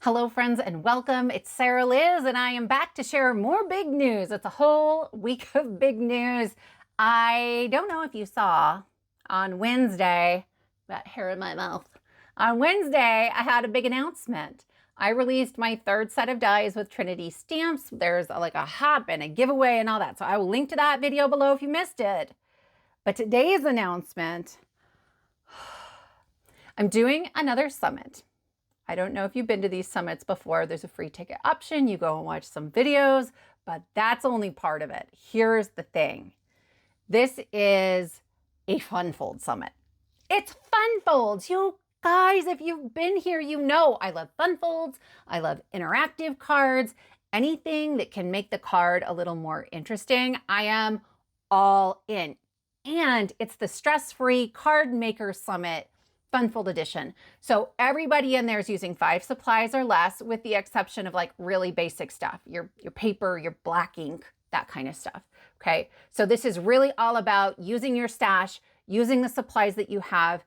Hello friends and welcome. It's Sarah Liz and I am back to share more big news. It's a whole week of big news. I don't know if you saw on Wednesday, that hair in my mouth. On Wednesday, I had a big announcement. I released my third set of dies with Trinity stamps. There's like a hop and a giveaway and all that. So I will link to that video below if you missed it. But today's announcement, I'm doing another summit. I don't know if you've been to these summits before. There's a free ticket option. You go and watch some videos, but that's only part of it. Here's the thing. This is a Funfold Summit. It's Funfolds. You guys, if you've been here, you know I love Funfolds. I love interactive cards. Anything that can make the card a little more interesting, I am all in. And it's the stress-free card maker summit Funfold edition. So everybody in there is using 5 supplies or less, with the exception of like really basic stuff, your paper, your black ink, that kind of stuff. Okay. So this is really all about using your stash, using the supplies that you have.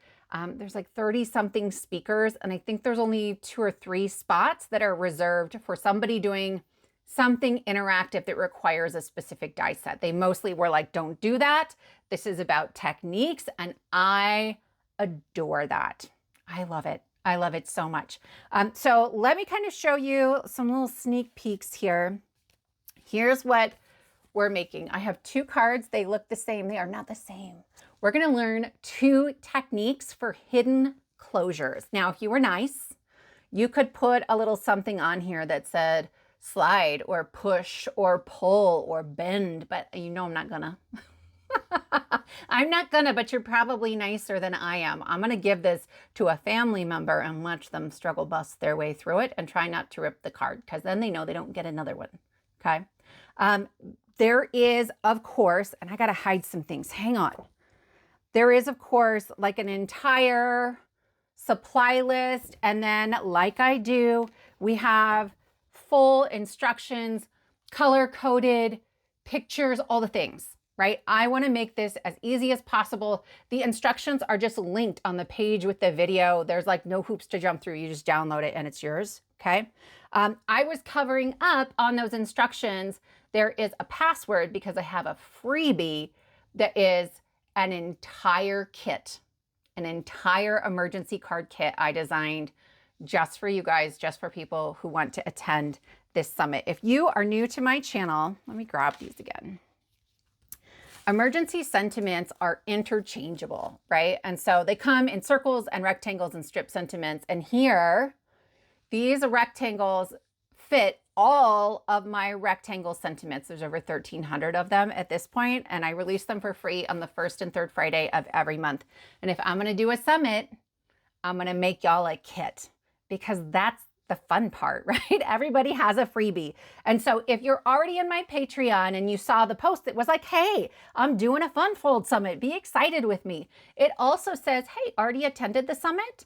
There's like 30 something speakers, and I think there's only 2 or 3 spots that are reserved for somebody doing something interactive that requires a specific die set. They mostly were like, don't do that. This is about techniques, and I adore that. I love it. I love it so much. So let me kind of show you some little sneak peeks here. Here's what we're making. I have 2 cards. They look the same. They are not the same. We're going to learn 2 techniques for hidden closures. Now, if you were nice, you could put a little something on here that said slide or push or pull or bend, but you know I'm not gonna. I'm not gonna, but you're probably nicer than I am. I'm gonna give this to a family member and watch them struggle bust their way through it and try not to rip the card, because then they know they don't get another one. Okay. There is, of course, and I gotta hide some things. Hang on. There is, of course, like an entire supply list, and then like I do, we have full instructions, color-coded pictures, all the things. Right? I want to make this as easy as possible. The instructions are just linked on the page with the video. There's like no hoops to jump through. You just download it and it's yours. Okay. I was covering up on those instructions. There is a password because I have a freebie that is an entire kit, an entire emergency card kit I designed just for you guys, just for people who want to attend this summit. If you are new to my channel, let me grab these again. Emergency sentiments are interchangeable, right? And so they come in circles and rectangles and strip sentiments. And here, these rectangles fit all of my rectangle sentiments. There's over 1,300 of them at this point, and I release them for free on the 1st and 3rd Friday of every month. And if I'm gonna do a summit, I'm gonna make y'all a kit, because that's the fun part, right? Everybody has a freebie. And so if you're already in my Patreon and you saw the post that was like, hey, I'm doing a Funfold Summit, be excited with me. It also says, hey, already attended the summit?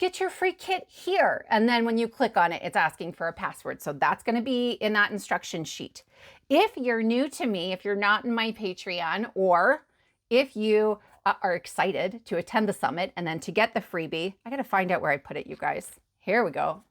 Get your free kit here. And then when you click on it, it's asking for a password. So that's gonna be in that instruction sheet. If you're new to me, if you're not in my Patreon, or if you are excited to attend the summit and then to get the freebie, I gotta find out where I put it, you guys. Here we go.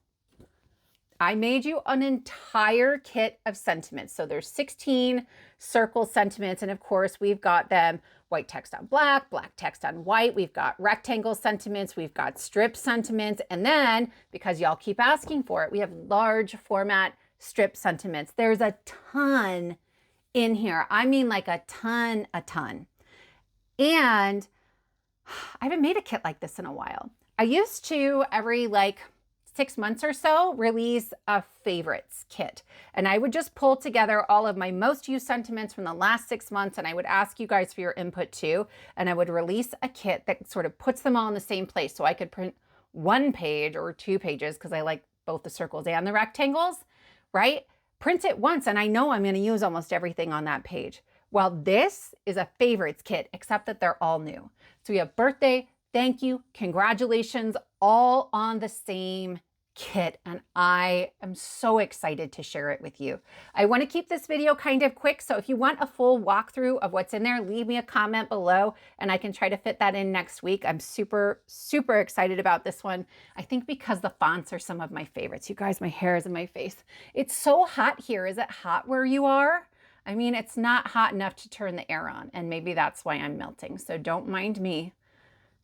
I made you an entire kit of sentiments. So there's 16 circle sentiments. And of course, we've got them white text on black, black text on white. We've got rectangle sentiments. We've got strip sentiments. And then, because y'all keep asking for it, we have large format strip sentiments. There's a ton in here. I mean, like a ton. And I haven't made a kit like this in a while. I used to, every like 6 months or so, release a favorites kit. And I would just pull together all of my most used sentiments from the last 6 months, and I would ask you guys for your input too. And I would release a kit that sort of puts them all in the same place. So I could print 1 page or 2 pages, because I like both the circles and the rectangles, right? Print it once, and I know I'm going to use almost everything on that page. Well, this is a favorites kit, except that they're all new. So we have birthday, thank you, congratulations, all on the same kit, and I am so excited to share it with you. I want to keep this video kind of quick, so if you want a full walkthrough of what's in there, leave me a comment below and I can try to fit that in next week. I'm super excited about this one. I think because the fonts are some of my favorites. You guys, my hair is in my face. It's so hot here. Is it hot where you are? I mean, it's not hot enough to turn the air on, and maybe that's why I'm melting, so don't mind me.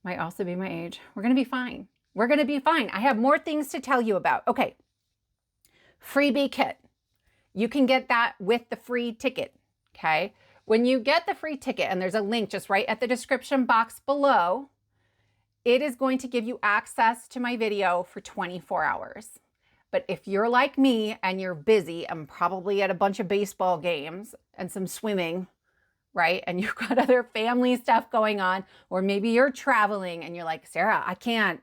Might also be my age. We're gonna be fine. We're going to be fine. I have more things to tell you about. Okay. Freebie kit. You can get that with the free ticket. Okay. When you get the free ticket, and there's a link just right at the description box below, it is going to give you access to my video for 24 hours. But if you're like me and you're busy, I'm probably at a bunch of baseball games and some swimming, right? And you've got other family stuff going on, or maybe you're traveling and you're like, Sarah, I can't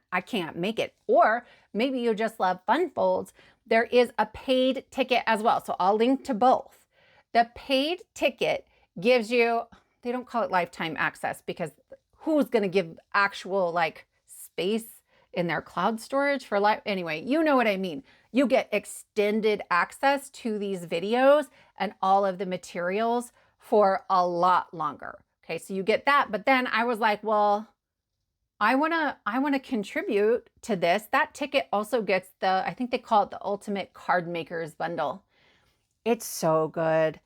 make it. Or maybe you just love Funfolds. There is a paid ticket as well. So I'll link to both. The paid ticket gives you, they don't call it lifetime access because who's going to give actual like space in their cloud storage for life? Anyway, you know what I mean. You get extended access to these videos and all of the materials for a lot longer. Okay, so you get that. But then I was like, well, I wanna contribute to this. That ticket also gets the, I think they call it the Ultimate Card Makers Bundle. It's so good.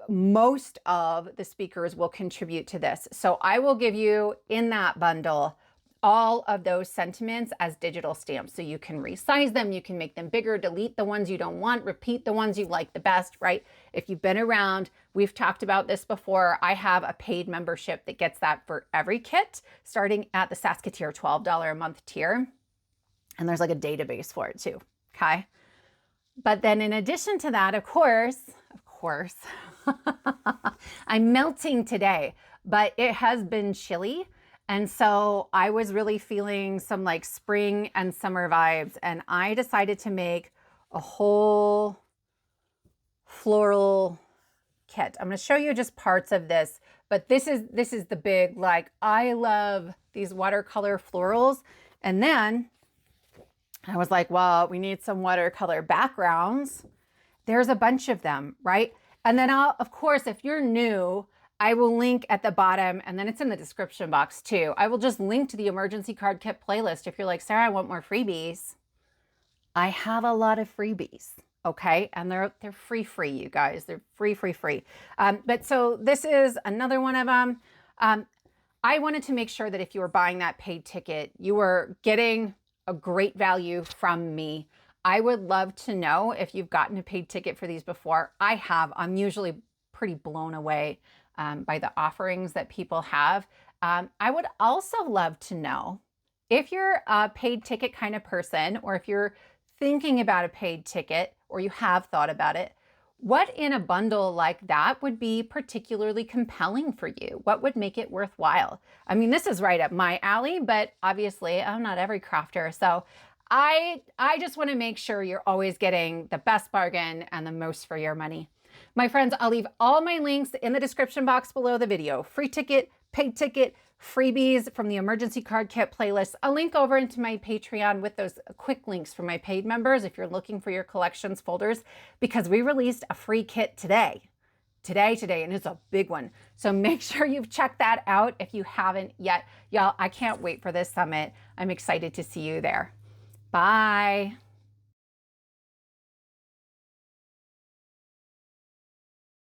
Most of the speakers will contribute to this. So I will give you in that bundle all of those sentiments as digital stamps. So you can resize them, you can make them bigger, delete the ones you don't want, repeat the ones you like the best, right? If you've been around, we've talked about this before. I have a paid membership that gets that for every kit, starting at the Saskatoon $12 a month tier. And there's like a database for it too, okay? But then in addition to that, of course, I'm melting today, but it has been chilly. And so I was really feeling some like spring and summer vibes, and I decided to make a whole floral kit. I'm going to show you just parts of this, but this is the big, like, I love these watercolor florals. And then I was like, well, we need some watercolor backgrounds. There's a bunch of them, right? And then of course, if you're new, I will link at the bottom, and then it's in the description box too. I will just link to the emergency card kit playlist. If you're like, Sarah, I want more freebies. I have a lot of freebies, okay? And they're free, you guys. They're free. But so this is another one of them. I wanted to make sure that if you were buying that paid ticket, you were getting a great value from me. I would love to know if you've gotten a paid ticket for these before. I have. I'm usually pretty blown away by the offerings that people have. I would also love to know if you're a paid ticket kind of person, or if you're thinking about a paid ticket, or you have thought about it, what in a bundle like that would be particularly compelling for you? What would make it worthwhile? I mean, this is right up my alley, but obviously I'm not every crafter. So I just want to make sure you're always getting the best bargain and the most for your money. My friends, I'll leave all my links in the description box below the video. Free ticket, paid ticket, freebies from the emergency card kit playlist, a link over into my Patreon with those quick links for my paid members if you're looking for your collections folders, because we released a free kit today, and it's a big one. So make sure you've checked that out if you haven't yet. Y'all, I can't wait for this summit. I'm excited to see you there. Bye.